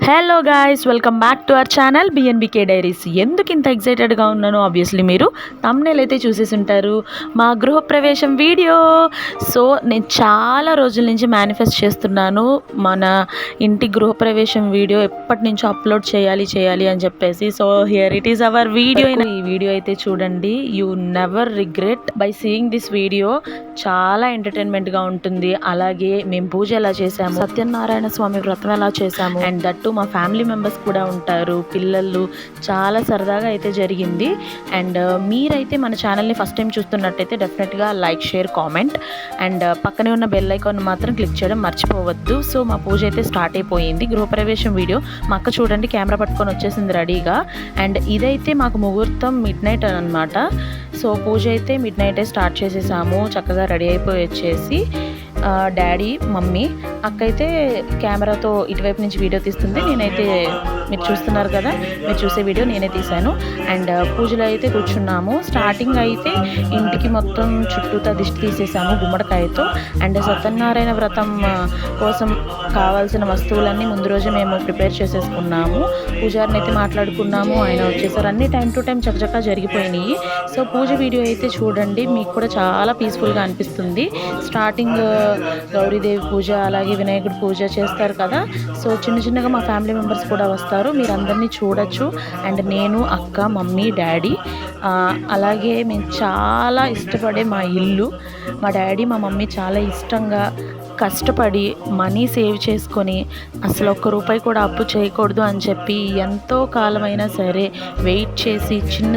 Hello guys, welcome back to our channel BNBK diaries. ఎందుకు ఇంత ఎక్సైటెడ్గా ఉన్నానో ఆబ్వియస్లీ మీరు థంబ్నెయిల్ అయితే చూసేసి ఉంటారు, మా గృహప్రవేశం వీడియో. సో నేను చాలా రోజుల నుంచి మేనిఫెస్ట్ చేస్తున్నాను మన ఇంటి గృహప్రవేశం వీడియో ఎప్పటి నుంచో అప్లోడ్ చేయాలి అని చెప్పేసి. So here it is our video. ఈ వీడియో అయితే చూడండి, you never regret by seeing this video. చాలా ఎంటర్టైన్మెంట్గా ఉంటుంది. అలాగే మేము పూజ ఎలా చేసాము, సత్యనారాయణ స్వామి వ్రతం ఎలా చేసాము, అండ్ దట్టు మా ఫ్యామిలీ మెంబర్స్ కూడా ఉంటారు, పిల్లలు. చాలా సరదాగా అయితే జరిగింది. అండ్ మీరైతే మన ఛానల్ని ఫస్ట్ టైం చూస్తున్నట్టయితే డెఫినెట్గా లైక్, షేర్, కామెంట్ అండ్ పక్కనే ఉన్న బెల్ ఐకాన్ మాత్రం క్లిక్ చేయడం మర్చిపోవద్దు. సో మా పూజ అయితే స్టార్ట్ అయిపోయింది. గృహప్రవేశం వీడియో మా అక్క చూడండి కెమెరా పట్టుకొని వచ్చేసింది రెడీగా. అండ్ ఇదైతే మాకు ముహూర్తం మిడ్ నైట్ అనమాట. సో పూజ అయితే మిడ్ నైటే స్టార్ట్ చేసేసాము. చక్కగా రెడీ అయిపోయి వచ్చేసి డాడీ, మమ్మీ, అక్క అయితే కెమెరాతో ఇటువైపు నుంచి వీడియో తీస్తుంది. నేనైతే మీరు చూస్తున్నారు కదా, మీరు చూసే వీడియో నేనే తీశాను. అండ్ పూజలో అయితే కూర్చున్నాము. స్టార్టింగ్ అయితే ఇంటికి మొత్తం చుట్టూతా దిష్టి తీసేసాము గుమ్మడికాయతో. అండ్ సత్యనారాయణ వ్రతం కోసం కావాల్సిన వస్తువులన్నీ ముందు రోజే మేము ప్రిపేర్ చేసేసుకున్నాము. పూజారిని అయితే మాట్లాడుకున్నాము, ఆయన వచ్చేసారు. అన్ని టైం టు టైం చకచకా జరిగిపోయినాయి. సో పూజ వీడియో అయితే చూడండి, మీకు కూడా చాలా పీస్ఫుల్గా అనిపిస్తుంది. స్టార్టింగ్ గౌరీదేవి పూజ, అలాగే వినాయకుడి పూజ చేస్తారు కదా. సో చిన్నగా మా ఫ్యామిలీ మెంబర్స్ కూడా వస్తారు, మీరు అందరినీ చూడొచ్చు. అండ్ నేను, అక్క, మమ్మీ, డాడీ, అలాగే మేము చాలా ఇష్టపడే మా ఇల్లు. మా డాడీ, మా మమ్మీ చాలా ఇష్టంగా కష్టపడి మనీ సేవ్ చేసుకొని అసలు ఒక్క రూపాయి కూడా అప్పు చేయకూడదు అని చెప్పి ఎంతో కాలమైనా సరే వెయిట్ చేసి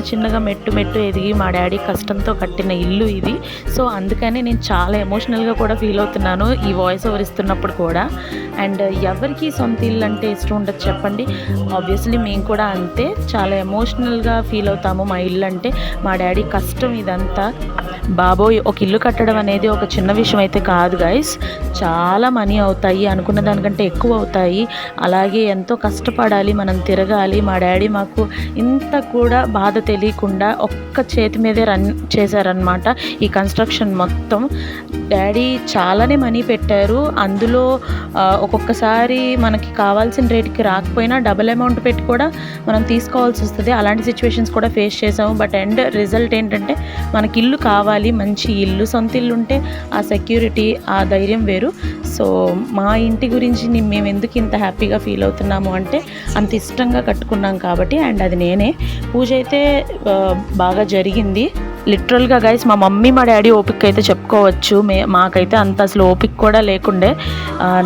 చిన్నగా మెట్టు ఎదిగి మా డాడీ కష్టంతో కట్టిన ఇల్లు ఇది. సో అందుకని నేను చాలా ఎమోషనల్గా కూడా ఫీల్ అవుతున్నాను ఈ వాయిస్ ఓవర్ ఇస్తున్నప్పుడు కూడా. అండ్ ఎవరికి సొంత ఇల్లు అంటే ఇష్టం ఉండదు చెప్పండి. ఆబ్వియస్లీ మేము కూడా అంతే, చాలా ఎమోషనల్గా ఫీల్ అవుతాము మా ఇల్లు అంటే. మా డాడీ కష్టం ఇదంతా. బాబోయ్, ఒక ఇల్లు కట్టడం అనేది ఒక చిన్న విషయం అయితే కాదు గైస్. చాలా మనీ అవుతాయి, అనుకున్న దానికంటే ఎక్కువ అవుతాయి. అలాగే ఎంతో కష్టపడాలి, మనం తిరగాలి. మా డాడీ మాకు ఇంత కూడా బాధ తెలియకుండా ఒక్క చేతి మీదే రన్ చేశారనమాట ఈ కన్స్ట్రక్షన్ మొత్తం. డాడీ చాలానే మనీ పెట్టారు. అందులో ఒక్కొక్కసారి మనకి కావాల్సిన రేటుకి రాకపోయినా డబుల్ అమౌంట్ పెట్టి కూడా మనం తీసుకోవాల్సి వస్తుంది. అలాంటి సిచ్యువేషన్స్ కూడా ఫేస్ చేసాము. బట్ ఎండ్ రిజల్ట్ ఏంటంటే మనకి ఇల్లు కావాలి, మంచి ఇల్లు. సొంత ఇల్లు ఉంటే ఆ సెక్యూరిటీ, ఆ ధైర్యం వేరు. సో మా ఇంటి గురించి మేము ఎందుకు ఇంత హ్యాపీగా ఫీల్ అవుతున్నాము అంటే అంత ఇష్టంగా కట్టుకున్నాం కాబట్టి. అండ్ అది నేనే. పూజ అయితే బాగా జరిగింది. లిటరల్గా గైస్ మా మమ్మీ, మా డాడీ ఓపిక అయితే చెప్పుకోవచ్చు. మాకైతే అంత అసలు ఓపిక కూడా లేకుండే.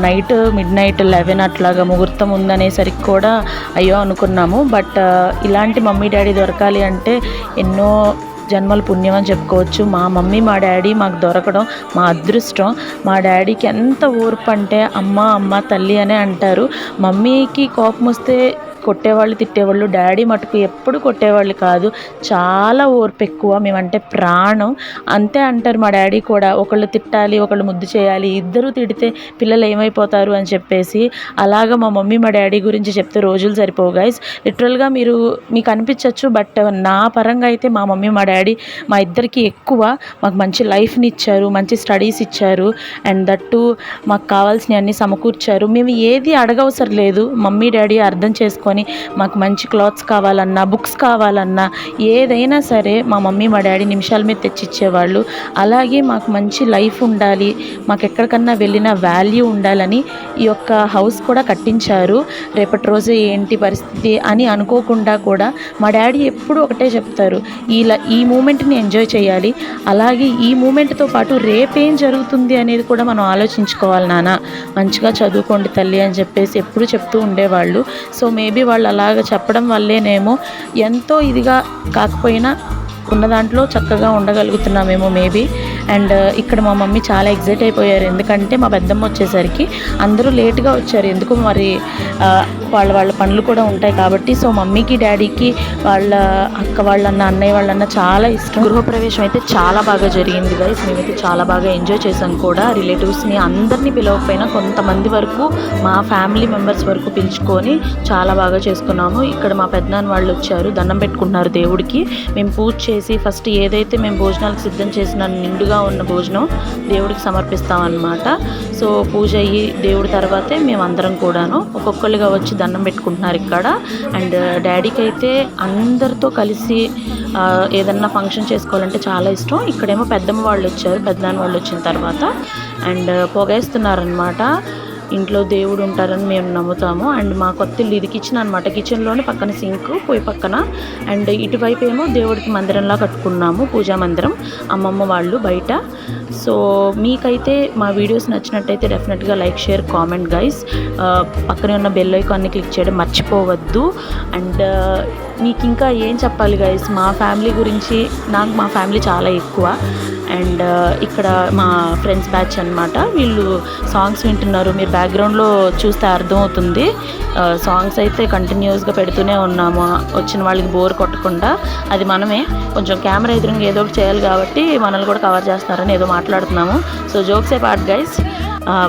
నైట్ మిడ్ నైట్ 11 అట్లాగా ముహూర్తం ఉందనేసరికి కూడా అయ్యో అనుకున్నాము. బట్ ఇలాంటి మమ్మీ డాడీ దొరకాలి అంటే ఎన్నో జన్మల పుణ్యం అని చెప్పుకోవచ్చు. మా మమ్మీ, మా డాడీ మాకు దొరకడం మా అదృష్టం. మా డాడీకి ఎంత ఓర్పు అంటే అమ్మ తల్లి అనే అంటారు. మమ్మీకి కోపం వస్తే కొట్టేవాళ్ళు, తిట్టేవాళ్ళు. డాడీ మటుకు ఎప్పుడు కొట్టేవాళ్ళు కాదు, చాలా ఓర్పు ఎక్కువ. మేమంటే ప్రాణం. అంతే అంటారు మా డాడీ కూడా, ఒకళ్ళు తిట్టాలి, ఒకళ్ళు ముద్దు చేయాలి, ఇద్దరు తిడితే పిల్లలు ఏమైపోతారు అని చెప్పేసి. అలాగా మా మమ్మీ, మా డాడీ గురించి చెప్తే రోజులు సరిపోవు గైస్. లిటరల్గా మీకు అనిపించవచ్చు, బట్ నా పరంగా అయితే మా మమ్మీ, మా డాడీ మా ఇద్దరికి ఎక్కువ. మాకు మంచి లైఫ్ని ఇచ్చారు, మంచి స్టడీస్ ఇచ్చారు. అండ్ దట్టు మాకు కావాల్సినవి అన్నీ సమకూర్చారు. మేము ఏది అడగవసరం లేదు. మమ్మీ డాడీ అర్థం చేసుకొని మాకు మంచి క్లాత్స్ కావాలన్నా, బుక్స్ కావాలన్నా, ఏదైనా సరే మా మమ్మీ, మా డాడీ నిమిషాల మీద తెచ్చిచ్చేవాళ్ళు. అలాగే మాకు మంచి లైఫ్ ఉండాలి, మాకు ఎక్కడికన్నా వెళ్ళిన వాల్యూ ఉండాలని ఈ యొక్క హౌస్ కూడా కట్టించారు. రేపటి రోజు ఏంటి పరిస్థితి అని అనుకోకుండా కూడా మా డాడీ ఎప్పుడు ఒకటే చెప్తారు, ఈ మూమెంట్ని ఎంజాయ్ చేయాలి. అలాగే ఈ మూమెంట్తో పాటు రేపేం జరుగుతుంది అనేది కూడా మనం ఆలోచించుకోవాలి నాన్న, మంచిగా చదువుకోండి తల్లి అని చెప్పేసి ఎప్పుడు చెప్తూ ఉండేవాళ్ళు. సో మేబీ వాళ్ళు అలాగ చెప్పడం వల్లేనేమో ఎంతో ఇదిగా కాకపోయినా ఉన్న దాంట్లో చక్కగా ఉండగలుగుతున్నామేమో మేబీ. అండ్ ఇక్కడ మా మమ్మీ చాలా ఎగ్జైట్ అయిపోయారు, ఎందుకంటే మా పెద్దమ్మ వచ్చేసరికి అందరూ లేట్గా వచ్చారు. ఎందుకు మరి వాళ్ళ పనులు కూడా ఉంటాయి కాబట్టి. సో మమ్మీకి, డాడీకి వాళ్ళ అక్క వాళ్ళన్న, అన్నయ్య వాళ్ళన్న చాలా ఇష్టం. గృహప్రవేశం అయితే చాలా బాగా జరిగింది గైస్. మేమైతే చాలా బాగా ఎంజాయ్ చేసాం కూడా. రిలేటివ్స్ని అందరినీ పిలవకపోయినా కొంతమంది వరకు, మా ఫ్యామిలీ మెంబర్స్ వరకు పిలుచుకొని చాలా బాగా చేసుకున్నాము. ఇక్కడ మా పెద్దనాన్న వాళ్ళు వచ్చారు, దండం పెట్టుకుంటున్నారు దేవుడికి. మేము పూజ చేసి ఫస్ట్ ఏదైతే మేము భోజనాలకు సిద్ధం చేసిన నిండుగా ఉన్న భోజనం దేవుడికి సమర్పిస్తామన్నమాట. సో పూజ అయ్యి దేవుడి తర్వాతే మేమందరం కూడాను ఒక్కొక్కరిగా వచ్చి దండం పెట్టుకుంటున్నారు ఇక్కడ. అండ్ డాడీకి అయితే అందరితో కలిసి ఏదన్నా ఫంక్షన్ చేసుకోవాలంటే చాలా ఇష్టం. ఇక్కడేమో పెద్దమ్మ వాళ్ళు వచ్చారు, పెద్దనాన్న వాళ్ళు వచ్చిన తర్వాత అండ్ పొగేస్తున్నారనమాట. ఇంట్లో దేవుడు ఉంటారని మేము నమ్ముతాము. అండ్ మా కొత్త ఇల్లు ఇది కిచెన్ అనమాట. కిచెన్లోనే పక్కన సింక్ పోయి పక్కన అండ్ ఇటువైపు ఏమో దేవుడికి మందిరంలా కట్టుకున్నాము, పూజా మందిరం, అమ్మమ్మ వాళ్ళు బయట. సో మీకైతే మా వీడియోస్ నచ్చినట్టయితే డెఫినెట్గా లైక్, షేర్, కామెంట్ గైస్. పక్కనే ఉన్న బెల్ ఐకాన్ని క్లిక్ చేయడం మర్చిపోవద్దు. అండ్ మీకు ఇంకా ఏం చెప్పాలి గైస్, మా ఫ్యామిలీ గురించి. నాకు మా ఫ్యామిలీ చాలా ఎక్కువ. అండ్ ఇక్కడ మా ఫ్రెండ్స్ బ్యాచ్ అనమాట. వీళ్ళు సాంగ్స్ వింటున్నారు, మీరు బ్యాక్గ్రౌండ్లో చూస్తే అర్థమవుతుంది. సాంగ్స్ అయితే కంటిన్యూస్గా పెడుతూనే ఉన్నాము, వచ్చిన వాళ్ళకి బోర్ కొట్టకుండా. అది మనమే కొంచెం కెమెరా ఎదురుగా ఏదో ఒకటి చేయాలి కాబట్టి మనల్ని కూడా కవర్ చేస్తున్నారని ఏదో మాట్లాడుతున్నాము. సో జోక్స్ ఏ పార్ట్ గైస్.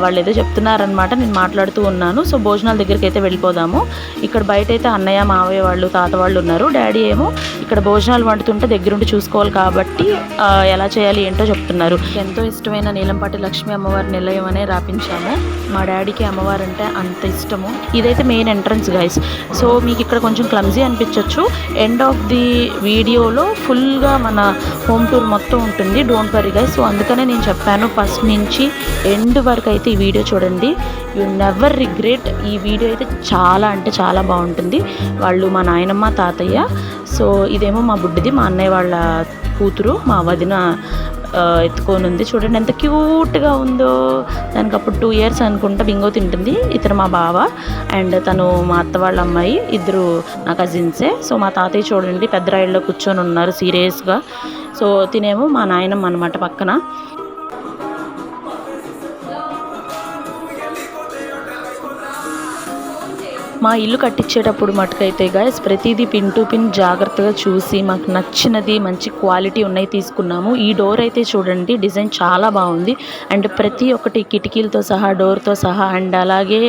వాళ్ళు ఏదో చెప్తున్నారనమాట, నేను మాట్లాడుతూ ఉన్నాను. సో భోజనాల దగ్గరికి అయితే వెళ్ళిపోదాము. ఇక్కడ బయట అయితే అన్నయ్య, మావయ్య వాళ్ళు, తాత వాళ్ళు ఉన్నారు. డాడీ ఏమో ఇక్కడ భోజనాలు వండుతుంటే దగ్గరుండి చూసుకోవాలి కాబట్టి ఎలా చేయాలి ఏంటో చెప్తున్నారు. ఎంతో ఇష్టమైన నీలంపాటి లక్ష్మీ అమ్మవారి నిలయం అనే రాపించాము. మా డాడీకి అమ్మవారు అంటే అంత ఇష్టము. ఇదైతే మెయిన్ ఎంట్రన్స్ గైస్. సో మీకు ఇక్కడ కొంచెం క్లమ్జీ అనిపించవచ్చు. ఎండ్ ఆఫ్ ది వీడియోలో ఫుల్గా మన హోమ్ టూర్ మొత్తం ఉంటుంది, డోంట్ వరీ గైస్. సో అందుకనే నేను చెప్పాను ఫస్ట్ నుంచి ఎండ్ వరకు అయితే ఈ వీడియో చూడండి, యు నెవర్ రిగ్రెట్. ఈ వీడియో అయితే చాలా అంటే చాలా బాగుంటుంది. వాళ్ళు మా నాయనమ్మ, తాతయ్య. సో ఇదేమో మా బుడ్డిది, మా అన్నయ్య వాళ్ళ కూతురు, మా వదిన ఎత్తుకొని ఉంది. చూడండి ఎంత క్యూట్గా ఉందో. దానికి అప్పుడు 2 years అనుకుంటా. బింగో తింటుంది. ఇతను మా బావ అండ్ తను మా అత్త వాళ్ళ అమ్మాయి, ఇద్దరు నా కజిన్సే. సో మా తాతయ్య చూడండి పెద్ద రైల్లో కూర్చొని ఉన్నారు సీరియస్గా. సో తినేమో మా నాయనమ్మ అనమాట పక్కన. మా ఇల్లు కట్టించేటప్పుడు మటుకైతే గైస్ ప్రతిదీ పిన్ టు పిన్ జాగ్రత్తగా చూసి మాకు నచ్చినది మంచి క్వాలిటీ ఉన్నాయి తీసుకున్నాము. ఈ డోర్ అయితే చూడండి డిజైన్ చాలా బాగుంది. అండ్ ప్రతి ఒక్కటి కిటికీలతో సహా, డోర్తో సహా అండ్ అలాగే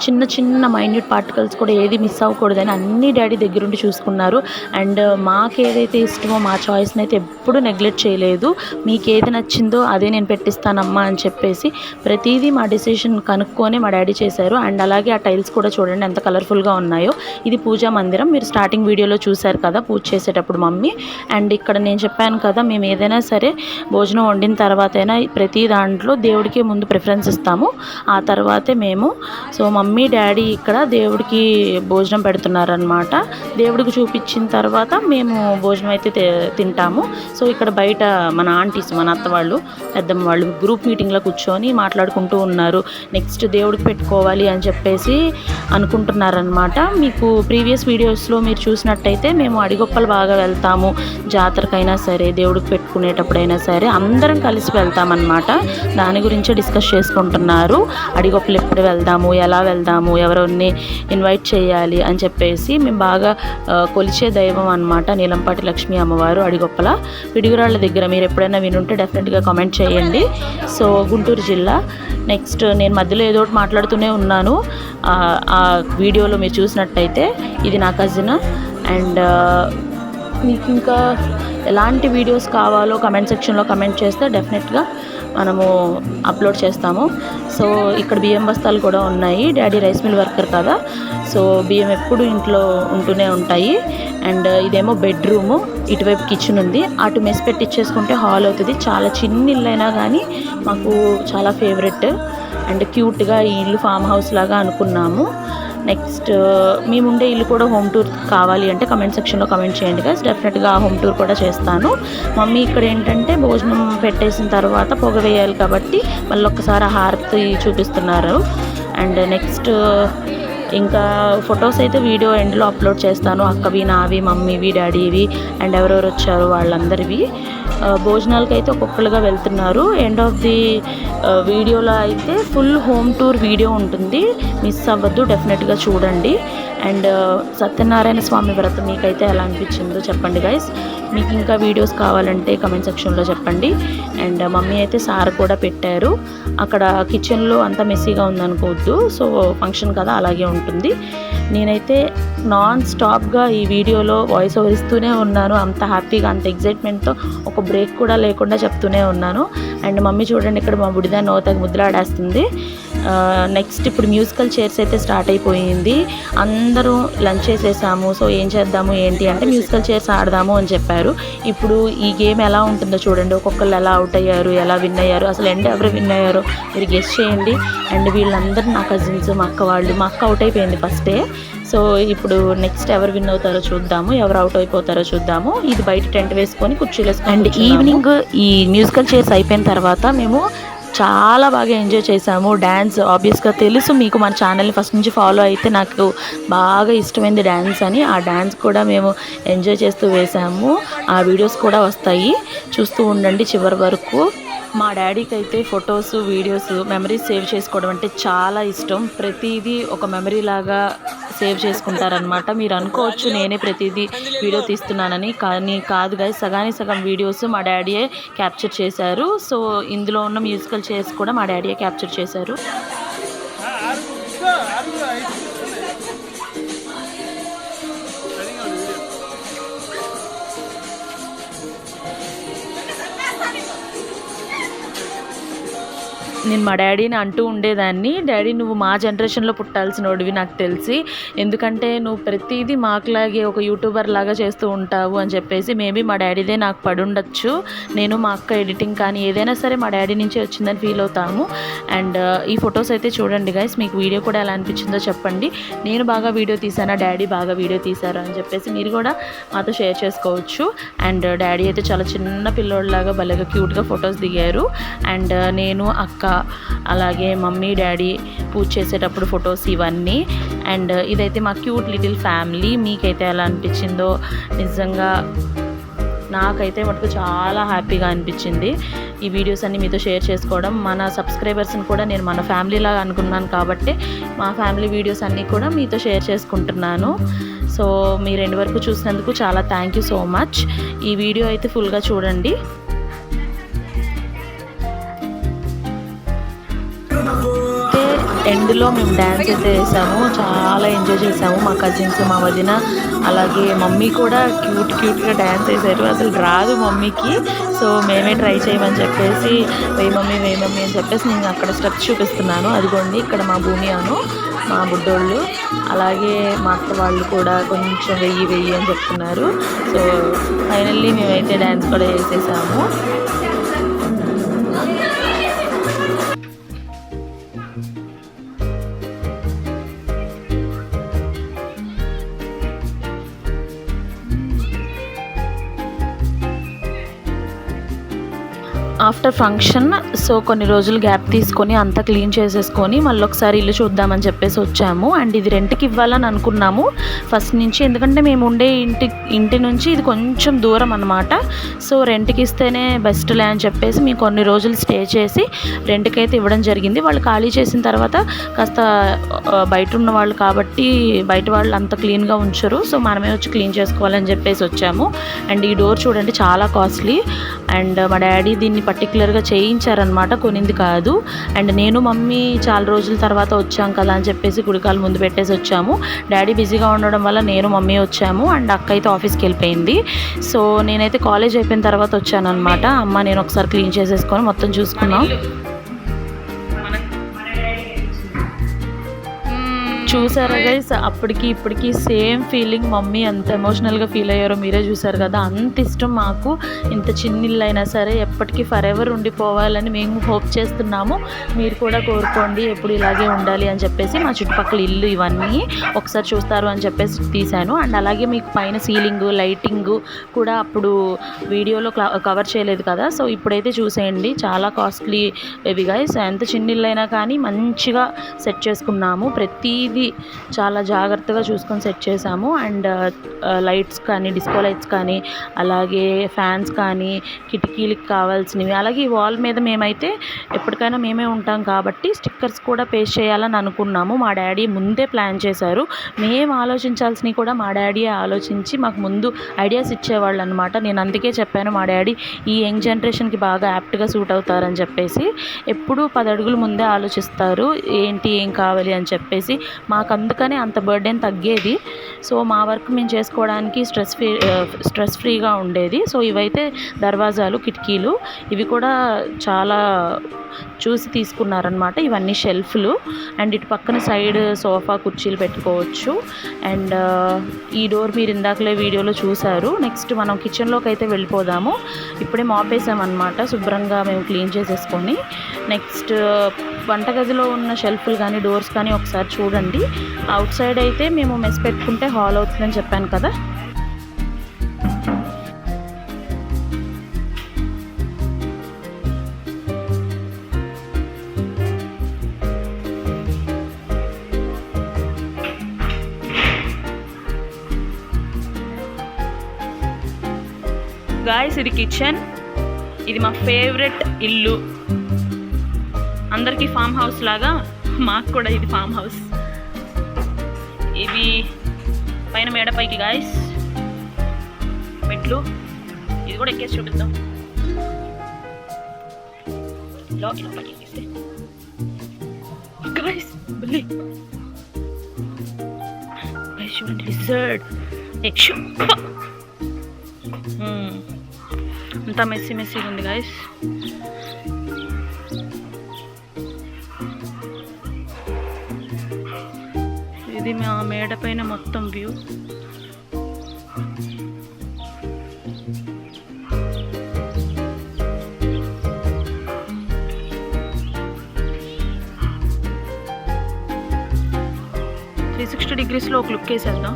చిన్న చిన్న మైన్యూట్ పార్టికల్స్ కూడా ఏది మిస్ అవ్వకూడదని అన్ని డాడీ దగ్గరుండి చూసుకున్నారు. అండ్ మాకు ఏదైతే ఇష్టమో మా చాయిస్ని అయితే ఎప్పుడూ నెగ్లెక్ట్ చేయలేదు. మీకు ఏది నచ్చిందో అదే నేను పెట్టిస్తానమ్మా అని చెప్పేసి ప్రతిదీ మా డెసిషన్ కనుక్కొని మా డాడీ చేశారు. అండ్ అలాగే ఆ టైల్స్ కూడా చూడండి ఎంత కలర్ఫుల్గా ఉన్నాయో. ఇది పూజా మందిరం, మీరు స్టార్టింగ్ వీడియోలో చూశారు కదా పూజ చేసేటప్పుడు మమ్మీ. అండ్ ఇక్కడ నేను చెప్పాను కదా, మేము ఏదైనా సరే భోజనం వండిన తర్వాత అయినా ప్రతి దాంట్లో దేవుడికి ముందు ప్రిఫరెన్స్ ఇస్తాము, ఆ తర్వాతే మేము. సో మమ్మీ డాడీ ఇక్కడ దేవుడికి భోజనం పెడుతున్నారనమాట. దేవుడికి చూపించిన తర్వాత మేము భోజనం అయితే తింటాము. సో ఇక్కడ బయట మన ఆంటీస్, మన అత్త వాళ్ళు, పెద్దమ్మ వాళ్ళు గ్రూప్ మీటింగ్లో కూర్చొని మాట్లాడుకుంటూ ఉన్నారు. నెక్స్ట్ దేవుడికి పెట్టుకోవాలి అని చెప్పేసి అనుకుంటున్నారనమాట. మీకు ప్రీవియస్ వీడియోస్లో మీరు చూసినట్టయితే మేము అడిగొప్పలు బాగా వెళ్తాము, జాతరకైనా సరే దేవుడికి పెట్టుకునేటప్పుడైనా సరే అందరం కలిసి వెళ్తామన్నమాట. దాని గురించి డిస్కస్ చేసుకుంటున్నారు. అడిగొప్పలు ఎప్పుడు వెళ్దాము, ఎలా వెళ్దాము, ఎవరిని ఇన్వైట్ చేయాలి అని చెప్పేసి. మేము బాగా కొలిచే దైవం అనమాట నీలంపాటి లక్ష్మీ అమ్మవారు అడిగొప్పల పిడుగురాళ్ళ దగ్గర. మీరు ఎప్పుడైనా వినుంటే డెఫినెట్గా కామెంట్ చేయండి. సో గుంటూరు జిల్లా. నెక్స్ట్ నేను మధ్యలో ఏదో ఒకటి మాట్లాడుతూనే ఉన్నాను. ఆ వీడియోలో మీరు చూసినట్టయితే ఇది నా కజిన్. అండ్ మీకు ఇంకా ఎలాంటి వీడియోస్ కావాలో కమెంట్ సెక్షన్లో కమెంట్ చేస్తే డెఫినెట్గా మనము అప్లోడ్ చేస్తాము. సో ఇక్కడ బియ్యం బస్తాలు కూడా ఉన్నాయి. డాడీ రైస్ మిల్ వర్కర్ కదా, సో బియ్యం ఎప్పుడు ఇంట్లో ఉంటూనే ఉంటాయి. అండ్ ఇదేమో బెడ్రూము, ఇటువైపు కిచెన్ ఉంది, అటు మెస్ పెట్టించేసుకుంటే హాల్ అవుతుంది. చాలా చిన్న ఇల్లు అయినా కానీ మాకు చాలా ఫేవరెట్ అండ్ క్యూట్గా ఈ ఇల్లు ఫామ్ హౌస్ లాగా అనుకున్నాము. నెక్స్ట్ మేముండే ఇల్లు కూడా హోమ్ టూర్ కావాలి అంటే కమెంట్ సెక్షన్లో కమెంట్ చేయండి గైస్, డెఫినెట్గా హోమ్ టూర్ కూడా చేస్తాను. మమ్మీ ఇక్కడ ఏంటంటే భోజనం పెట్టేసిన తర్వాత పొగ వేయాలి కాబట్టి మళ్ళీ ఒక్కసారి హారతి చూపిస్తున్నారు. అండ్ నెక్స్ట్ ఇంకా ఫొటోస్ అయితే వీడియో ఎండ్లో అప్లోడ్ చేస్తాను. అక్కవి, నావి, మమ్మీవి, డాడీవి అండ్ ఎవరెవరు వచ్చారు వాళ్ళందరివి. భోజనాలకి అయితే ఒక్కొక్కరుగా వెళ్తున్నారు. ఎండ్ ఆఫ్ ది వీడియోలో అయితే ఫుల్ హోమ్ టూర్ వీడియో ఉంటుంది, మిస్ అవ్వద్దు, డెఫినెట్గా చూడండి. అండ్ సత్యనారాయణ స్వామి వ్రతం మీకైతే ఎలా అనిపించిందో చెప్పండి గైస్. మీకు ఇంకా వీడియోస్ కావాలంటే కమెంట్ సెక్షన్లో చెప్పండి. అండ్ మమ్మీ అయితే సార్ కూడా పెట్టారు. అక్కడ కిచెన్లో అంతా మెస్సీగా ఉందనుకోవద్దు, సో ఫంక్షన్ కదా అలాగే ఉంటుంది. నేనైతే నాన్ స్టాప్గా ఈ వీడియోలో వాయిస్ ఓవర్ ఇస్తూనే ఉన్నాను. అంత హ్యాపీగా, అంత ఎగ్జైట్మెంట్తో ఒక బ్రేక్ కూడా లేకుండా చెప్తూనే ఉన్నాను. అండ్ మమ్మీ చూడండి ఇక్కడ మా బుడిదాన్ని నోతకి ముద్దులాడేస్తుంది. నెక్స్ట్ ఇప్పుడు మ్యూజికల్ చైర్స్ అయితే స్టార్ట్ అయిపోయింది. అందరూ లంచ్ చేసేసాము. సో ఏం చేద్దాము ఏంటి అంటే మ్యూజికల్ చైర్స్ ఆడదాము అని చెప్పారు. ఇప్పుడు ఈ గేమ్ ఎలా ఉంటుందో చూడండి. ఒక్కొక్కరు ఎలా అవుట్ అయ్యారు, ఎలా విన్ అయ్యారు, అసలు ఎవరు విన్ అయ్యారో మీరు గెస్ చేయండి. అండ్ వీళ్ళందరూ నా కజిన్స్, మా అక్క వాళ్ళు. మా అక్క అవుట్ అయిపోయింది ఫస్టే. సో ఇప్పుడు నెక్స్ట్ ఎవరు విన్ అవుతారో చూద్దాము, ఎవరు అవుట్ అయిపోతారో చూద్దాము. ఇది బయట టెంట్ వేసుకొని కుర్చీలు వేసుకొని అండ్ ఈవినింగ్ ఈ మ్యూజికల్ చైర్స్ అయిపోయిన తర్వాత మేము చాలా బాగా ఎంజాయ్ చేసాము. డ్యాన్స్ ఆబ్వియస్గా తెలుసు మీకు, మన ఛానల్ని ఫస్ట్ నుంచి ఫాలో అయితే నాకు బాగా ఇష్టమైంది డ్యాన్స్ అని. ఆ డ్యాన్స్ కూడా మేము ఎంజాయ్ చేస్తూ వేసాము. ఆ వీడియోస్ కూడా వస్తాయి, చూస్తూ ఉండండి చివరి వరకు. మా డాడీకి అయితే ఫొటోస్, వీడియోస్, మెమరీస్ సేవ్ చేసుకోవడం అంటే చాలా ఇష్టం. ప్రతిదీ ఒక మెమరీ లాగా సేవ్ చేసుకుంటారనమాట. మీరు అనుకోవచ్చు నేనే ప్రతిదీ వీడియో తీస్తున్నానని, కానీ కాదు గైస్. సగం వీడియోస్ మా డాడీయే క్యాప్చర్ చేశారు. సో ఇందులో ఉన్న మ్యూజికల్ చైర్స్ కూడా మా డాడీయే క్యాప్చర్ చేశారు. నేను మా డాడీని అంటూ ఉండేదాన్ని, డాడీ నువ్వు మా జనరేషన్లో పుట్టాల్సినోడివి నాకు తెలిసి, ఎందుకంటే నువ్వు ప్రతిదీ మాకులాగే ఒక యూట్యూబర్ లాగా చేస్తూ ఉంటావు అని చెప్పేసి. మేబీ మా డాడీదే నాకు పడుండొచ్చు. నేను మా అక్క ఎడిటింగ్ కానీ ఏదైనా సరే మా డాడీ నుంచే వచ్చిందని ఫీల్ అవుతాము. అండ్ ఈ ఫొటోస్ అయితే చూడండి గైస్, మీకు వీడియో కూడా ఎలా అనిపించిందో చెప్పండి. నేను బాగా వీడియో తీసానా, డాడీ బాగా వీడియో తీశారు అని చెప్పేసి మీరు కూడా మాతో షేర్ చేసుకోవచ్చు. అండ్ డాడీ అయితే చాలా చిన్న పిల్లోడిలాగా భలేగా క్యూట్గా ఫొటోస్ దిగారు. అండ్ నేను, అక్క, అలాగే మమ్మీ, డాడీ పూజ చేసేటప్పుడు ఫొటోస్ ఇవన్నీ. అండ్ ఇదైతే మా క్యూట్ లిటిల్ ఫ్యామిలీ. మీకైతే ఎలా అనిపించిందో నిజంగా నాకైతే మటుకు చాలా హ్యాపీగా అనిపించింది ఈ వీడియోస్ అన్నీ మీతో షేర్ చేసుకోవడం. మన సబ్స్క్రైబర్స్ని కూడా నేను మన ఫ్యామిలీలాగా అనుకున్నాను కాబట్టి మా ఫ్యామిలీ వీడియోస్ అన్నీ కూడా మీతో షేర్ చేసుకుంటున్నాను. సో మీరు ఎండ్ వరకు చూసినందుకు చాలా థ్యాంక్ యూ సో మచ్. ఈ వీడియో అయితే ఫుల్గా చూడండి. ఎండ్లో మేము డ్యాన్స్ అయితే వేసాము, చాలా ఎంజాయ్ చేసాము. మా కజిన్స్, మా వదిన, అలాగే మమ్మీ కూడా క్యూట్గా డ్యాన్స్ వేసారు. అసలు రాదు మమ్మీకి, సో మేమే ట్రై చేయమని చెప్పేసి వేయి మమ్మీ అని చెప్పేసి నేను అక్కడ స్టెప్స్ చూపిస్తున్నాను. అదిగోండి ఇక్కడ మా భూమి అను, మా బుడ్డోళ్ళు, అలాగే మా అక్క వాళ్ళు కూడా కొంచెం వెయ్యి అని చెప్తున్నారు. సో ఫైనల్లీ మేమైతే డ్యాన్స్ కూడా వేసేసాము. ఆఫ్టర్ ఫంక్షన్ సో కొన్ని రోజులు గ్యాప్ తీసుకొని అంతా క్లీన్ చేసేసుకొని మళ్ళీ ఒకసారి ఇల్లు చూద్దామని చెప్పేసి వచ్చాము. అండ్ ఇది రెంట్కి ఇవ్వాలని అనుకున్నాము ఫస్ట్ నుంచి, ఎందుకంటే మేము ఉండే ఇంటి నుంచి ఇది కొంచెం దూరం అనమాట. సో రెంట్కి ఇస్తేనే బెస్ట్లే అని చెప్పేసి మేము కొన్ని రోజులు స్టే చేసి రెంట్కి అయితే ఇవ్వడం జరిగింది. వాళ్ళు ఖాళీ చేసిన తర్వాత కాస్త బయట ఉన్న వాళ్ళు కాబట్టి బయట వాళ్ళు అంత క్లీన్గా ఉంచరు, సో మనమే వచ్చి క్లీన్ చేసుకోవాలని చెప్పేసి వచ్చాము. అండ్ ఈ డోర్ చూడండి చాలా కాస్ట్లీ. అండ్ మా డాడీ దీన్ని పర్టికులర్గా చేయించారనమాట, కొనింది కాదు. అండ్ నేను మమ్మీ చాలా రోజుల తర్వాత వచ్చాం కదా అని చెప్పేసి గుడికాలు ముందు పెట్టేసి వచ్చాము. డాడీ బిజీగా ఉండడం వల్ల నేను మమ్మీ వచ్చాము. అండ్ అక్క అయితే ఆఫీస్కి వెళ్ళిపోయింది. సో నేనైతే కాలేజ్ అయిపోయిన తర్వాత వచ్చాను అనమాట. అమ్మ నేను ఒకసారి క్లీన్ చేసేసుకొని మొత్తం చూసుకున్నాం. చూసారా గైస్, అప్పటికి ఇప్పటికి సేమ్ ఫీలింగ్. మమ్మీ ఎంత ఎమోషనల్గా ఫీల్ అయ్యారో మీరే చూసారు కదా. అంత ఇష్టం మాకు, ఇంత చిన్న ఇల్లు అయినా సరే ఎప్పటికీ ఫర్ ఎవర్ ఉండిపోవాలని మేము హోప్ చేస్తున్నాము. మీరు కూడా కోరుకోండి ఎప్పుడు ఇలాగే ఉండాలి అని చెప్పేసి. మా చుట్టుపక్కల ఇల్లు ఇవన్నీ ఒకసారి చూస్తారు అని చెప్పేసి తీశాను. అండ్ అలాగే మీకు పైన సీలింగ్ లైటింగ్ కూడా అప్పుడు వీడియోలో కవర్ చేయలేదు కదా, సో ఇప్పుడైతే చూసేయండి. చాలా కాస్ట్లీ ఇవి గైస్. ఎంత చిన్న ఇల్లు అయినా కానీ మంచిగా సెట్ చేసుకున్నాము. ప్రతిదీ చాలా జాగ్రత్తగా చూసుకొని సెట్ చేసాము. అండ్ లైట్స్ కానీ, డిస్కో లైట్స్ కానీ, అలాగే ఫ్యాన్స్ కానీ, కిటికీలకు కావాల్సినవి, అలాగే ఈ వాల్ మీద మేమైతే ఎప్పటికైనా మేమే ఉంటాం కాబట్టి స్టిక్కర్స్ కూడా పేస్ట్ చేయాలని అనుకున్నాము. మా డాడీ ముందే ప్లాన్ చేశారు. మేము ఆలోచించాల్సినవి కూడా మా డాడీయే ఆలోచించి మాకు ముందు ఐడియాస్ ఇచ్చేవాళ్ళు అనమాట. నేను అందుకే చెప్పాను మా డాడీ ఈ యంగ్ జనరేషన్కి బాగా యాప్ట్గా సూట్ అవుతారని చెప్పేసి. ఎప్పుడూ 10 అడుగులు ముందే ఆలోచిస్తారు ఏంటి ఏం కావాలి అని చెప్పేసి. మాకు అందుకనే అంత బర్త్డేని తగ్గేది. సో మా వర్క్ మేము చేసుకోవడానికి స్ట్రెస్ ఫ్రీగా ఉండేది. సో ఇవైతే దర్వాజాలు, కిటికీలు ఇవి కూడా చాలా చూసి తీసుకున్నారనమాట. ఇవన్నీ షెల్ఫ్లు అండ్ ఇటు పక్కన సైడ్ సోఫా కుర్చీలు పెట్టుకోవచ్చు. అండ్ ఈ డోర్ మీరు ఇందాకలే వీడియోలో చూసారు. నెక్స్ట్ మనం కిచెన్లోకి అయితే వెళ్ళిపోదాము. ఇప్పుడే మాప్ వేసామన్నమాట, శుభ్రంగా మేము క్లీన్ చేసేసుకొని. నెక్స్ట్ వంటగదిలో ఉన్న షెల్ఫ్లు కానీ డోర్స్ కానీ ఒకసారి చూడండి. అవుట్ సైడ్ అయితే మేము మెస్ పెట్టుకుంటే హాల్ అవుతుందని చెప్పాను కదా. గాయ్స్ ఇది కిచెన్, ఇది మా ఫేవరెట్ ఇల్లు. అందరికీ ఫామ్ హౌస్ లాగా మాకు కూడా ఇది ఫామ్ హౌస్. ఇది పైన మేడపైకి గాయ్స్ మెట్లు, ఇది కూడా ఎక్కేసి చూపిద్దాం. ఇలా పైకి ఎక్కేస్తే గాయ్స్ బల్లి చూడండి, లిజర్డ్ అంతా మెస్సీగా ఉంది గాయస్. ఇది మా మేడ పైన మొత్తం వ్యూ. త్రీ 360 degreesలో ఒక లుక్ వేసేద్దాం.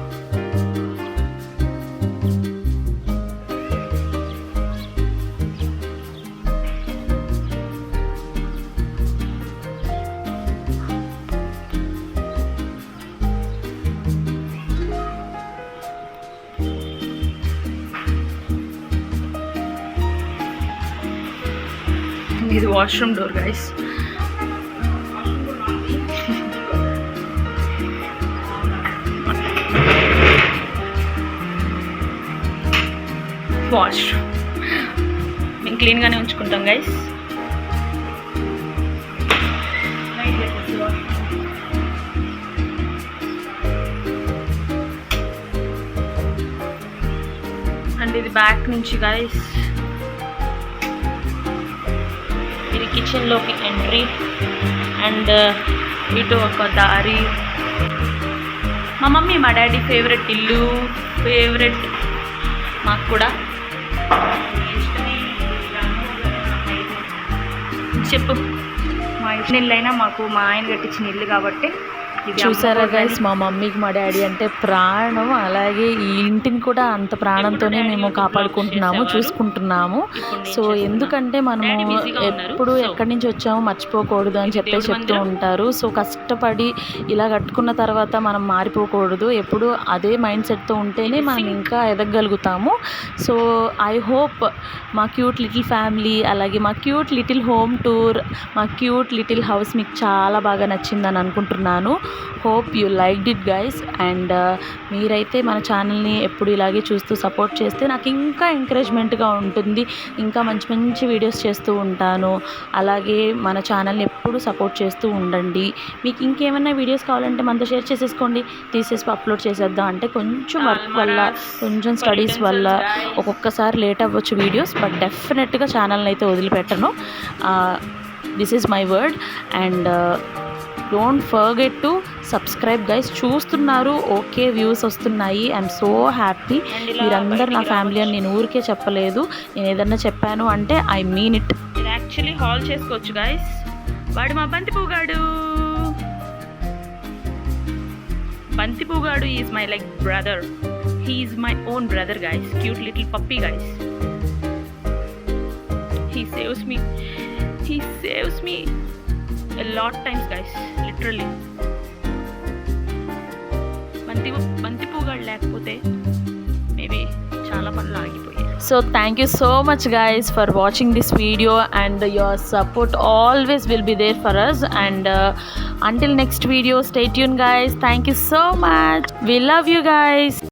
ఇది వాష్రూమ్ డోర్ గైస్. వాష్రూమ్ మేము క్లీన్గానే ఉంచుకుంటాం గైస్. అండ్ ఇది బ్యాక్ నుంచి గైస్, ఇది కిచెన్లోకి ఎంట్రీ. అండ్ ఇటు ఒక దారి. మా మమ్మీ మా డాడీ ఫేవరెట్ ఇల్లు, ఫేవరెట్ మాకు కూడా. చెప్పు. మా ఇంటి ఇల్లు అయినా మాకు మా ఆయన కట్టించిన ఇల్లు కాబట్టి. చూసారా గైస్, మా మమ్మీకి మా డాడీ అంటే ప్రాణం. అలాగే ఈ ఇంటిని కూడా అంత ప్రాణంతోనే మేము కాపాడుకుంటున్నాము, చూసుకుంటున్నాము. సో ఎందుకంటే మనము ఎప్పుడు ఎక్కడి నుంచి వచ్చామో మర్చిపోకూడదు అని చెప్తూ ఉంటారు. సో కష్టపడి ఇలా కట్టుకున్న తర్వాత మనం మారిపోకూడదు, ఎప్పుడు అదే మైండ్ సెట్తో ఉంటేనే మనం ఇంకా ఎదగలుగుతాము. సో ఐ హోప్ మా క్యూట్ లిటిల్ ఫ్యామిలీ, అలాగే మా క్యూట్ లిటిల్ హోమ్ టూర్, మా క్యూట్ లిటిల్ హౌస్ మీకు చాలా బాగా నచ్చిందని అనుకుంటున్నాను. Hope you liked it guys. And మీరైతే మన ఛానల్ని ఎప్పుడు ఇలాగే చూస్తూ సపోర్ట్ చేస్తే నాకు ఇంకా ఎంకరేజ్మెంట్గా ఉంటుంది. ఇంకా మంచి మంచి వీడియోస్ చేస్తూ ఉంటాను. అలాగే మన ఛానల్ని ఎప్పుడు సపోర్ట్ చేస్తూ ఉండండి. మీకు ఇంకేమైనా వీడియోస్ కావాలంటే మనతో షేర్ చేసేసుకోండి, తీసేసి అప్లోడ్ చేసేద్దాం. అంటే కొంచెం వర్క్ వల్ల, కొంచెం స్టడీస్ వల్ల ఒక్కొక్కసారి లేట్ అవ్వచ్చు వీడియోస్, బట్ డెఫినెట్గా ఛానల్ని అయితే వదిలిపెట్టను. This is my word. And don't forget to subscribe guys. చూస్తున్నారు, ఓకే, వ్యూస్ వస్తున్నాయి, ఐఎమ్ సో హ్యాపీ. మీరందరూ నా ఫ్యామిలీ అని నేను ఊరికే చెప్పలేదు. నేను ఏదన్నా చెప్పాను అంటే ఐ మీన్ ఇట్. ఇది యాక్చువల్లీ హాల్ చేసుకోవచ్చు గైస్. వాడు మా బంతిపూగాడు. బంతిపూగాడు is my like brother. He is my own brother guys. Cute little puppy guys. He saves me a lot times guys, literally. బంతిపూగాడు లేకపోతే మేబీ చాలా పనులు ఆగిపోయాయి. So thank you so much guys for watching this video, and your support always will be there for us. And until next video, stay tuned guys. Thank you so much. We love you guys.